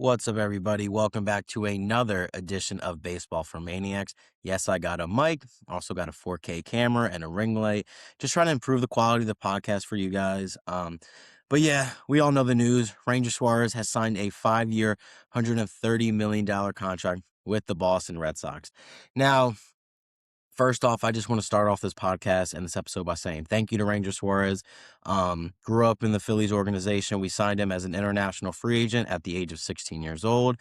What's up, everybody? Welcome back to another edition of Baseball for Maniacs. Yes, I got a mic, also got a 4K camera and a ring light. Just trying to improve the quality of the podcast for you guys. But yeah, we all know the news. Ranger Suarez has signed a 5-year, $130 million contract with the Boston Red Sox. Now, first off, I just want to start off this podcast and this episode by saying thank you to Ranger Suarez. Grew up in the Phillies organization. We signed him as an international free agent at the age of 16 years old.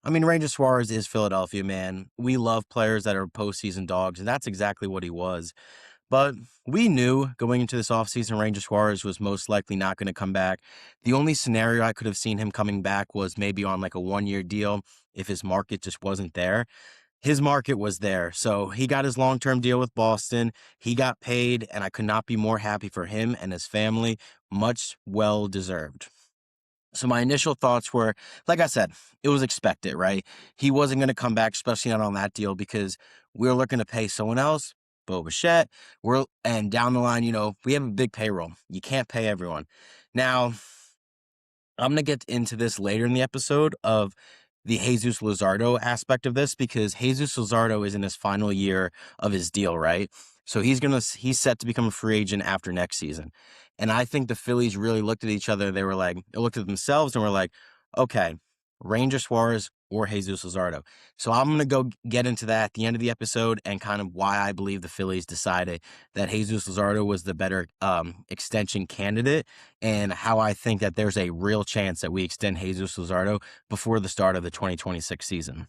I mean, Ranger Suarez is Philadelphia, man. We love players that are postseason dogs, and that's exactly what he was. But we knew going into this offseason, Ranger Suarez was most likely not going to come back. The only scenario I could have seen him coming back was maybe on like a 1-year deal if his market just wasn't there. His market was there. So he got his long-term deal with Boston. He got paid, and I could not be more happy for him and his family. Much well deserved. So my initial thoughts were, like I said, it was expected, right? He wasn't going to come back, especially not on that deal, because we're looking to pay someone else, Bo Bichette. And down the line, we have a big payroll. You can't pay everyone. Now, I'm going to get into this later in the episode of the Jesus Luzardo aspect of this, because Jesus Luzardo is in his final year of his deal, right? So he's set to become a free agent after next season. And I think the Phillies really looked at each other. They looked at themselves and were like, okay, Ranger Suarez or Jesus Luzardo. So I'm going to go get into that at the end of the episode and kind of why I believe the Phillies decided that Jesus Luzardo was the better extension candidate, and how I think that there's a real chance that we extend Jesus Luzardo before the start of the 2026 season.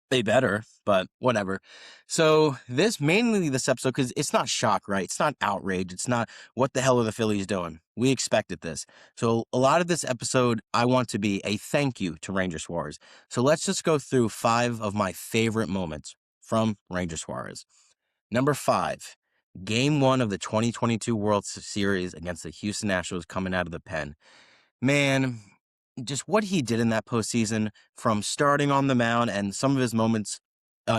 They better, but whatever. So this episode, because it's not shock, right? It's not outrage. It's not what the hell are the Phillies doing? We expected this. So a lot of this episode, I want to be a thank you to Ranger Suarez. So let's just go through 5 of my favorite moments from Ranger Suarez. Number 5, Game 1 of the 2022 World Series against the Houston Astros coming out of the pen. Man, just what he did in that postseason, from starting on the mound, and some of his moments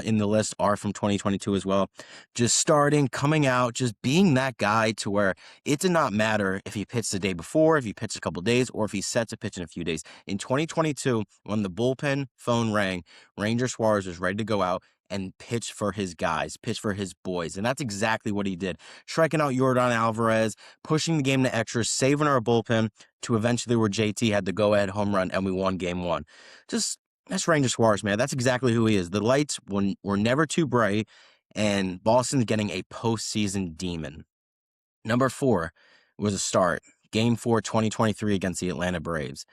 in the list are from 2022 as well. Just starting, coming out, just being that guy to where it did not matter if he pitched the day before, if he pitched a couple days, or if he set to pitch in a few days. In 2022, when the bullpen phone rang, Ranger Suarez was ready to go out and pitch for his guys, pitch for his boys. And that's exactly what he did. Striking out Yordan Alvarez, pushing the game to extras, saving our bullpen to eventually where JT had the go-ahead home run and we won Game 1. That's Ranger Suarez, man. That's exactly who he is. The lights were never too bright, and Boston's getting a postseason demon. Number 4 was a start. Game 4, 2023 against the Atlanta Braves.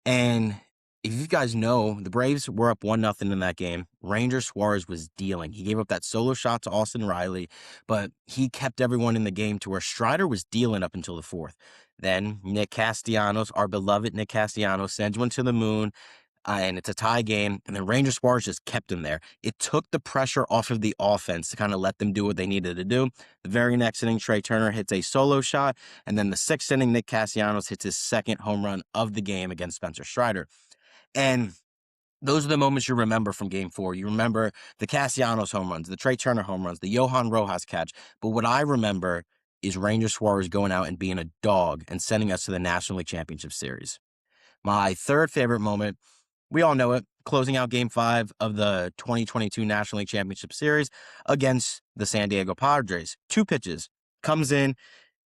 And if you guys know, the Braves were up 1-0 in that game. Ranger Suarez was dealing. He gave up that solo shot to Austin Riley, but he kept everyone in the game to where Strider was dealing up until the 4th. Then Nick Castellanos, our beloved Nick Castellanos, sends one to the moon, and it's a tie game, and then Ranger Suarez just kept him there. It took the pressure off of the offense to kind of let them do what they needed to do. The very next inning, Trey Turner hits a solo shot, and then the 6th inning, Nick Castellanos hits his 2nd home run of the game against Spencer Strider. And those are the moments you remember from Game 4. You remember the Castellanos home runs, the Trey Turner home runs, the Johan Rojas catch. But what I remember is Ranger Suarez going out and being a dog and sending us to the National League Championship Series. My 3rd favorite moment, we all know it, closing out Game 5 of the 2022 National League Championship Series against the San Diego Padres. 2 pitches. Comes in,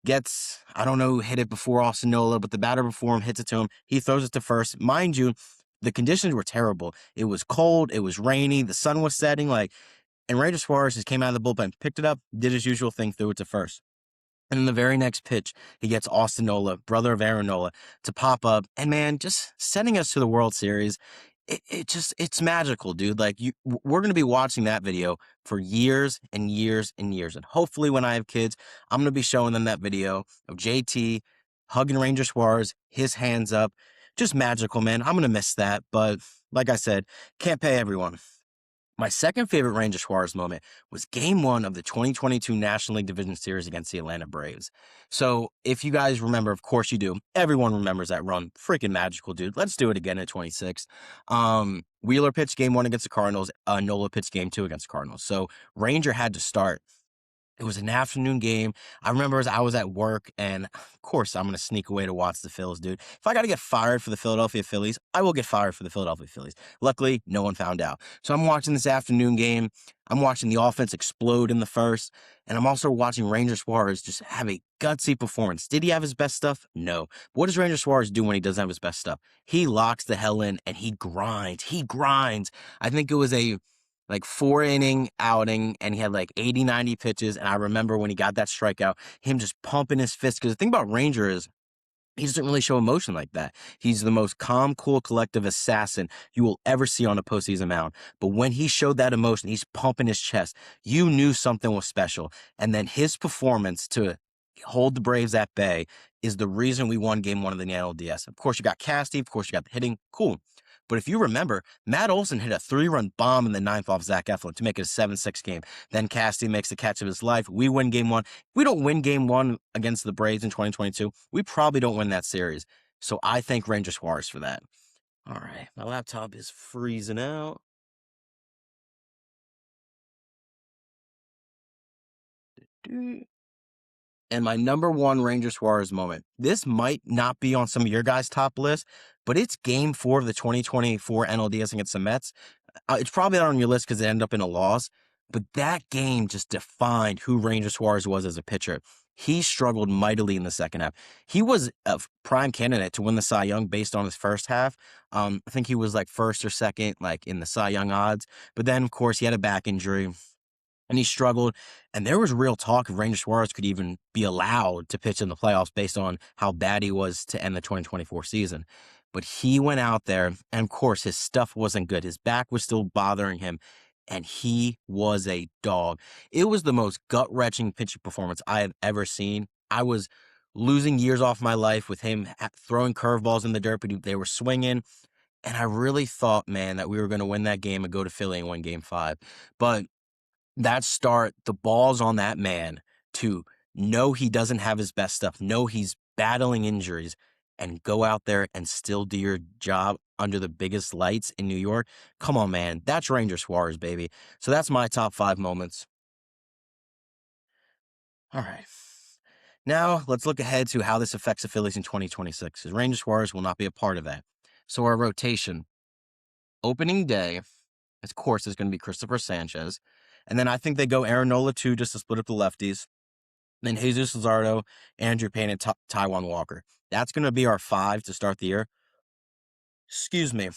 gets, I don't know who hit it before Austin Nola, but the batter before him hits it to him. He throws it to first. Mind you, the conditions were terrible. It was cold. It was rainy. The sun was setting. And Ranger Suarez just came out of the bullpen, picked it up, did his usual thing, threw it to first. And in the very next pitch, he gets Austin Nola, brother of Aaron Nola, to pop up. And man, just sending us to the World Series, it's magical, dude. We're going to be watching that video for years and years and years. And hopefully when I have kids, I'm going to be showing them that video of JT hugging Ranger Suarez, his hands up. Just magical, man. I'm going to miss that. But like I said, can't pay everyone. My 2nd favorite Ranger Suarez moment was Game 1 of the 2022 National League Division Series against the Atlanta Braves. So if you guys remember, of course you do. Everyone remembers that run. Freaking magical, dude. Let's do it again at 26. Wheeler pitched Game 1 against the Cardinals. Nola pitched Game 2 against the Cardinals. So Ranger had to start. It was an afternoon game. I remember as I was at work, and of course, I'm going to sneak away to watch the Phils, dude. If I got to get fired for the Philadelphia Phillies, I will get fired for the Philadelphia Phillies. Luckily, no one found out. So I'm watching this afternoon game. I'm watching the offense explode in the first, and I'm also watching Ranger Suarez just have a gutsy performance. Did he have his best stuff? No. But what does Ranger Suarez do when he doesn't have his best stuff? He locks the hell in, and he grinds. He grinds. I think it was a like 4 inning outing, and he had like 80, 90 pitches. And I remember when he got that strikeout, him just pumping his fist. Because the thing about Ranger is he doesn't really show emotion like that. He's the most calm, cool, collective assassin you will ever see on a postseason mound. But when he showed that emotion, he's pumping his chest. You knew something was special. And then his performance to hold the Braves at bay is the reason we won game one of the NLDS. Of course, you got Casty. Of course, you got the hitting. Cool. But if you remember, Matt Olson hit a 3-run bomb in the ninth off Zach Eflin to make it a 7-6 game. Then Casty makes the catch of his life. We win game one. If we don't win game one against the Braves in 2022, we probably don't win that series. So I thank Ranger Suarez for that. All right. My laptop is freezing out. And my number one Ranger Suarez moment. This might not be on some of your guys' top list, but it's game 4 of the 2024 NLDS against the Mets. It's probably not on your list because it ended up in a loss, but that game just defined who Ranger Suarez was as a pitcher. He struggled mightily in the second half. He was a prime candidate to win the Cy Young based on his first half. I think he was like first or second, like in the Cy Young odds. But then, of course, he had a back injury and he struggled. And there was real talk if Ranger Suarez could even be allowed to pitch in the playoffs based on how bad he was to end the 2024 season. But he went out there, and of course, his stuff wasn't good. His back was still bothering him, and he was a dog. It was the most gut-wrenching pitching performance I have ever seen. I was losing years off my life with him throwing curveballs in the dirt, but they were swinging. And I really thought, man, that we were going to win that game and go to Philly and win game 5. But that start, the ball's on that man to know he doesn't have his best stuff, know he's battling injuries, and go out there and still do your job under the biggest lights in New York. Come on, man. That's Ranger Suarez, baby. So that's my top 5 moments. All right. Now let's look ahead to how this affects the Phillies in 2026, because Ranger Suarez will not be a part of that. So our rotation, opening day, of course, is going to be Christopher Sanchez. And then I think they go Aaron Nola too, just to split up the lefties. Then Jesus Luzardo, Andrew Payne, and Taijuan Walker. That's going to be our 5 to start the year. Excuse me.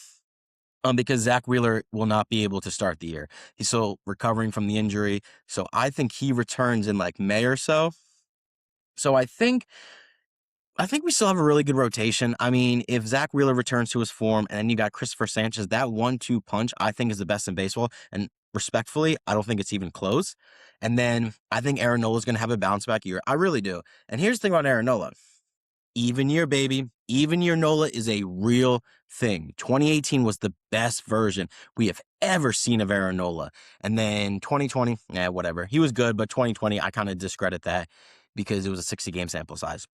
Because Zach Wheeler will not be able to start the year. He's still recovering from the injury. So I think he returns in like May or so. So I think we still have a really good rotation. I mean, if Zach Wheeler returns to his form and then you got Christopher Sanchez, that 1-2 punch I think is the best in baseball. And respectfully, I don't think it's even close. And then I think Aaron Nola is going to have a bounce back year. I really do. And here's the thing about Aaron Nola. Even year, baby. Even year Nola is a real thing. 2018 was the best version we have ever seen of Aaron Nola. And then 2020, whatever. He was good, but 2020, I kind of discredit that because it was a 60-game sample size.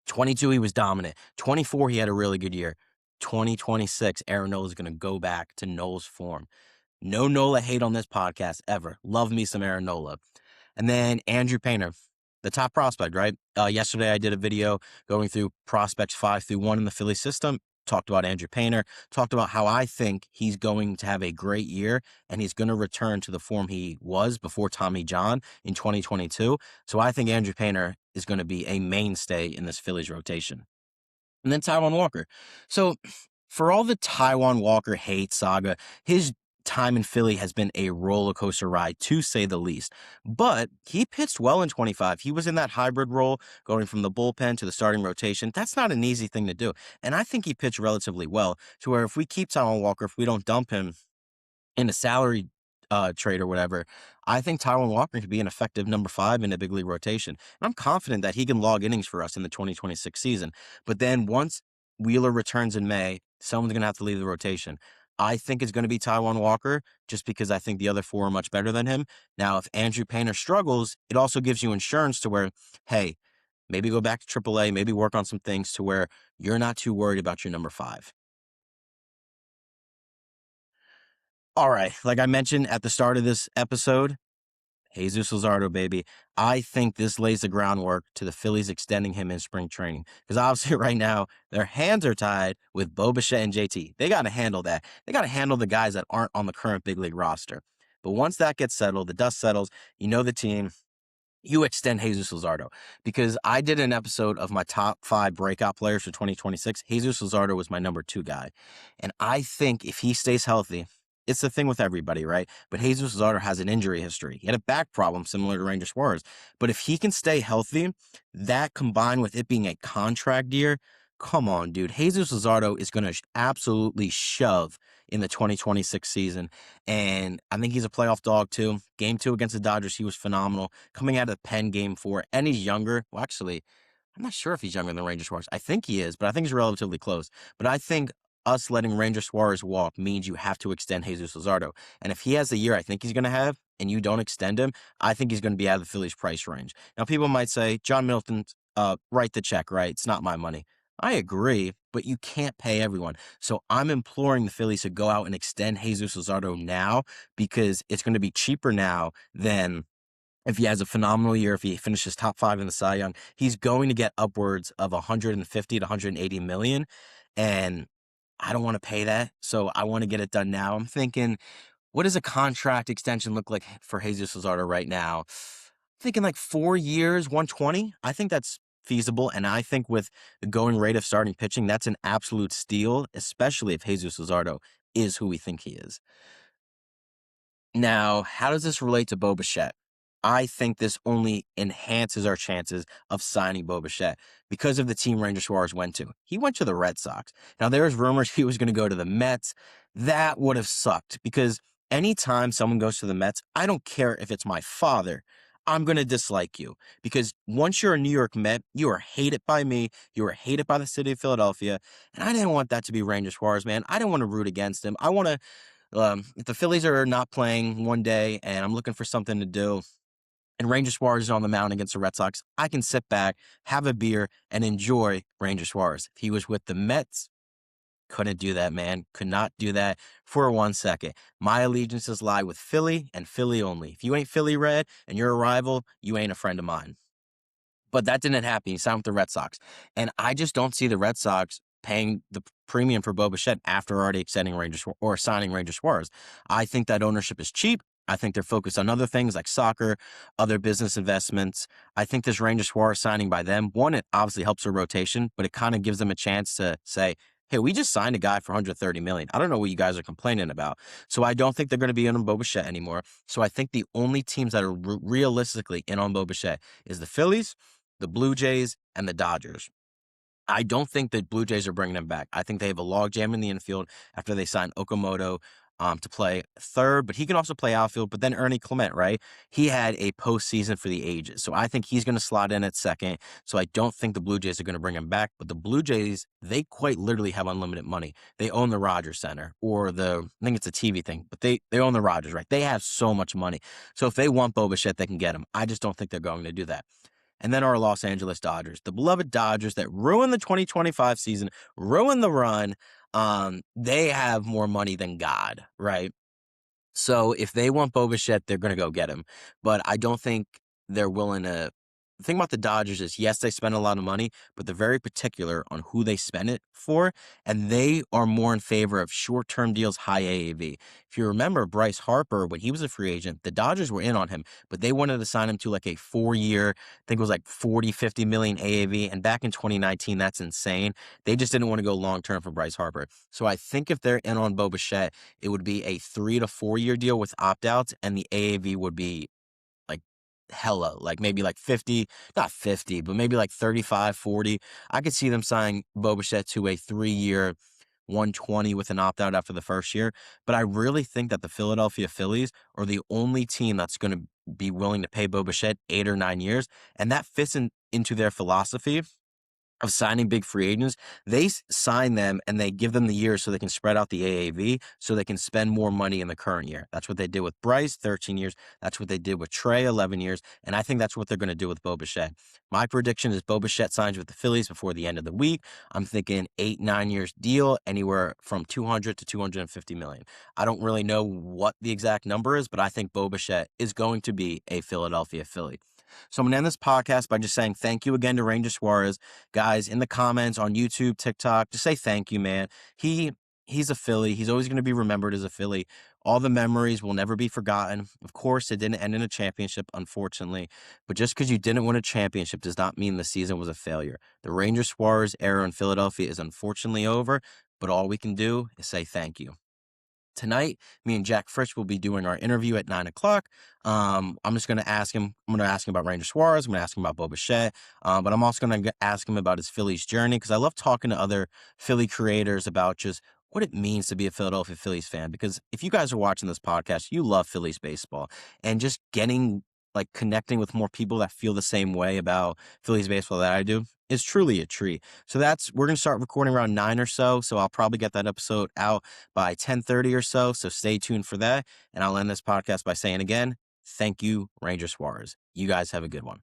22, he was dominant. 24, he had a really good year. 2026, Aaron Nola is going to go back to Nola's form. No Nola hate on this podcast ever. Love me some Aaron Nola. And then Andrew Painter, the top prospect, right? Yesterday I did a video going through prospects 5 through 1 in the Philly system. Talked about Andrew Painter, talked about how I think he's going to have a great year and he's going to return to the form he was before Tommy John in 2022. So I think Andrew Painter is going to be a mainstay in this Phillies rotation. And then Taijuan Walker. So for all the Taijuan Walker hate saga, his time in Philly has been a roller coaster ride, to say the least. But he pitched well in 25. He was in that hybrid role, going from the bullpen to the starting rotation. That's not an easy thing to do. And I think he pitched relatively well, to where if we keep Taijuan Walker, if we don't dump him in a salary trade or whatever, I think Taijuan Walker could be an effective number 5 in a big league rotation. And I'm confident that he can log innings for us in the 2026 season. But then once Wheeler returns in May, someone's going to have to leave the rotation. I think it's going to be Taijuan Walker just because I think the other 4 are much better than him. Now, if Andrew Painter struggles, it also gives you insurance to where, hey, maybe go back to AAA, maybe work on some things to where you're not too worried about your number 5. All right, like I mentioned at the start of this episode, Jesus Luzardo, baby. I think this lays the groundwork to the Phillies extending him in spring training. Because obviously, right now, their hands are tied with Bo Bichette and JT. They got to handle that. They got to handle the guys that aren't on the current big league roster. But once that gets settled, the dust settles, you know the team, you extend Jesus Luzardo, because I did an episode of my top 5 breakout players for 2026. Jesus Luzardo was my number 2 guy. And I think if he stays healthy, it's the thing with everybody, right? But Jesus Luzardo has an injury history. He had a back problem similar to Ranger Suarez. But if he can stay healthy, that combined with it being a contract year, come on, dude. Jesus Luzardo is going to absolutely shove in the 2026 season. And I think he's a playoff dog too. Game 2 against the Dodgers, he was phenomenal. Coming out of the pen game 4, and he's younger. Well, actually, I'm not sure if he's younger than Ranger Suarez. I think he is, but I think he's relatively close. But I think us letting Ranger Suarez walk means you have to extend Jesus Luzardo. And if he has the year I think he's going to have, and you don't extend him, I think he's going to be out of the Phillies' price range. Now, people might say, John Middleton, write the check, right? It's not my money. I agree, but you can't pay everyone. So I'm imploring the Phillies to go out and extend Jesus Luzardo now, because it's going to be cheaper now than if he has a phenomenal year, if he finishes top 5 in the Cy Young. He's going to get upwards of 150 to 180 million, and I don't want to pay that. So I want to get it done now. I'm thinking, what does a contract extension look like for Jesus Luzardo right now? Thinking like 4 years, 120. I think that's feasible. And I think with the going rate of starting pitching, that's an absolute steal, especially if Jesus Luzardo is who we think he is. Now, how does this relate to Bo Bichette? I think this only enhances our chances of signing Bo Bichette because of the team Ranger Suarez went to. He went to the Red Sox. Now, there's rumors he was going to go to the Mets. That would have sucked, because anytime someone goes to the Mets, I don't care if it's my father, I'm going to dislike you, because once you're a New York Met, you are hated by me. You are hated by the city of Philadelphia. And I didn't want that to be Ranger Suarez, man. I didn't want to root against him. I want to if the Phillies are not playing one day and I'm looking for something to do, and Ranger Suarez is on the mound against the Red Sox, I can sit back, have a beer, and enjoy Ranger Suarez. If he was with the Mets, couldn't do that, man. Could not do that for 1 second. My allegiances lie with Philly and Philly only. If you ain't Philly red and you're a rival, you ain't a friend of mine. But that didn't happen. He signed with the Red Sox. And I just don't see the Red Sox paying the premium for Bo Bichette after already extending or signing Ranger Suarez. I think that ownership is cheap. I think they're focused on other things like soccer, other business investments. I think this Ranger Suarez signing by them, one, it obviously helps their rotation, but it kind of gives them a chance to say, hey, we just signed a guy for $130 million. I don't know what you guys are complaining about. So I don't think they're going to be in on Bo Bichette anymore. So I think the only teams that are realistically in on Bo Bichette is the Phillies, the Blue Jays, and the Dodgers. I don't think the Blue Jays are bringing him back. I think they have a logjam in the infield after they signed Okamoto to play third, but he can also play outfield. But then Ernie Clement, right? He had a postseason for the ages. So I think he's going to slot in at second. So I don't think the Blue Jays are going to bring him back. But the Blue Jays, they quite literally have unlimited money. They own the Rogers Center, or I think it's a TV thing, but they own the Rogers, right? They have so much money. So if they want Bo Bichette, they can get him. I just don't think they're going to do that. And then our Los Angeles Dodgers, the beloved Dodgers that ruined the 2025 season, ruined the run. They have more money than God, right? So if they want Bo Bichette, they're going to go get him. But I don't think they're willing to. The thing about the Dodgers is, yes, they spend a lot of money, but they're very particular on who they spend it for, and they are more in favor of short-term deals, high AAV. If you remember Bryce Harper, when he was a free agent, the Dodgers were in on him, but they wanted to sign him to like a 4-year, I think it was like 40, 50 million AAV, and back in 2019, that's insane. They just didn't want to go long-term for Bryce Harper. So I think if they're in on Bo Bichette, it would be a 3 to 4 year deal with opt-outs, and the AAV would be like hella, like maybe like 50, not 50, but maybe like 35, 40. I could see them signing Bo Bichette to a 3-year 120 with an opt-out after the first year. But I really think that the Philadelphia Phillies are the only team that's going to be willing to pay Bo Bichette 8 or 9 years. And that fits into their philosophy of signing big free agents, they sign them and they give them the years so they can spread out the AAV so they can spend more money in the current year. That's what they did with Bryce, 13 years. That's what they did with Trey, 11 years. And I think that's what they're going to do with Bo Bichette. My prediction is Bo Bichette signs with the Phillies before the end of the week. I'm thinking 8-9 years deal, anywhere from 200 to 250 million. I don't really know what the exact number is, but I think Bo Bichette is going to be a Philadelphia Philly. So I'm going to end this podcast by just saying thank you again to Ranger Suarez. Guys, in the comments on YouTube, TikTok, just say thank you, man. He's a Philly. He's always going to be remembered as a Philly. All the memories will never be forgotten. Of course, it didn't end in a championship, unfortunately. But just because you didn't win a championship does not mean the season was a failure. The Ranger Suarez era in Philadelphia is unfortunately over, but all we can do is say thank you. Tonight, me and Jack Fritz will be doing our interview at 9 o'clock. I'm just going to ask him. I'm going to ask him about Ranger Suarez. I'm going to ask him about Bo Bichette. But I'm also going to ask him about his Phillies journey because I love talking to other Philly creators about just what it means to be a Philadelphia Phillies fan. Because if you guys are watching this podcast, you love Phillies baseball, and just connecting with more people that feel the same way about Phillies baseball that I do is truly a treat. So we're going to start recording around 9 or so. So I'll probably get that episode out by 10:30 or so. So stay tuned for that. And I'll end this podcast by saying again, thank you, Ranger Suarez. You guys have a good one.